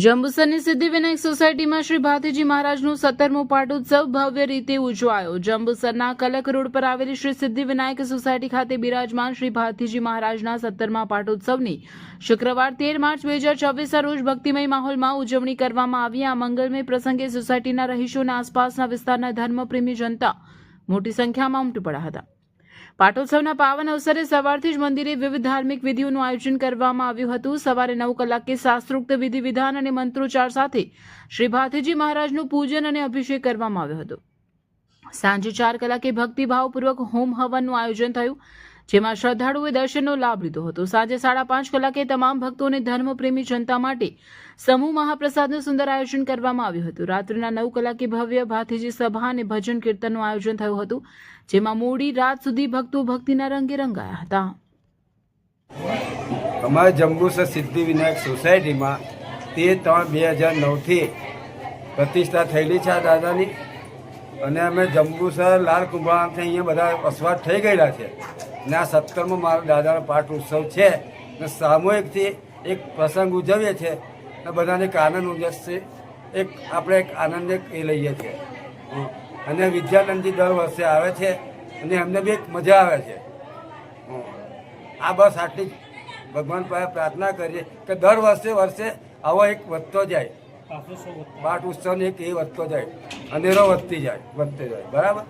જંબુસરની સિદ્ધિવિનાયક સોસાયટીમાં શ્રી ભાતીજી મહારાજનો 17મો પાટોત્સવ ભવ્ય રીતે ઉજવાયો। જંબુસરના કલક રોડ પર આવેલી શ્રી સિદ્ધિવિનાયક સોસાયટી ખાતે બિરાજમાન શ્રી ભાતીજી મહારાજના 17મા પાટોત્સવની શુક્રવાર 13 માર્ચ 2024 રોજ ભક્તિમય માહોલમાં ઉજવણી કરવામાં આવી। આ મંગલમય પ્રસંગે સોસાયટીના રહીશો અને આસપાસના વિસ્તારના ધર્મપ્રેમી જનતા મોટી સંખ્યામાં ઉમટી પડ્યા હતા। પાટોત્સવના પાવન અવસરે સવારથી જ મંદિરે વિવિધ ધાર્મિક વિધિઓનું આયોજન કરવામાં આવ્યું હતું। સવારે 9 કલાકે શાસ્ત્રોક્ત વિધિ વિધાન અને મંત્રોચ્ચાર સાથે શ્રી ભાતીજી મહારાજનું પૂજન અને અભિષેક કરવામાં આવ્યો હતો। સાંજે 4 કલાકે ભક્તિભાવપૂર્વક હોમ હવનનું આયોજન થયું, જેમાં શ્રદ્ધાળુઓએ દર્શનનો લાભ લીધો હતો। સાંજે 5:30 કલાકે તમામ ભક્તો અને ધર્મપ્રેમી જનતા માટે સમૂહ મહાપ્રસાદનું સુંદર આયોજન કરવામાં આવ્યું હતું। રાત્રિના 9 કલાકે ભવ્ય ભાતીજી સભા અને ભજન કીર્તનનું આયોજન થયું હતું, જેમાં મોડી રાત સુધી ભક્તો ભક્તિના રંગે રંગાયા હતા। અમારા જંબુસર સિદ્ધિવિનાયક સોસાયટીમાં 13/3/2009થી પ્રતિષ્ઠા થયેલી છે આ દાદાની, અને અમે જંબુસર લાલ કુંભારથી અહીંયા બધા વસવાટ થઈ ગયેલા છે, અને આ 17મો મારો દાદાનો પાઠ ઉત્સવ છે, અને સામૂહિકથી એક પ્રસંગ ઉજવીએ છીએ, અને બધાને એક આનંદ ઉજવશે, આપણે એક આનંદ એ લઈએ છીએ। અને વિદ્યાનંદજી દર વર્ષે આવે છે, અને એમને બી એક મજા આવે છે। આ બસ આટલી જ ભગવાન પાસે પ્રાર્થના કરીએ કે દર વર્ષે આવો એક વધતો જાય, પાઠ ઉત્સવની એક એ વધતો જાય, અનેરો વધતી જાય, બરાબર।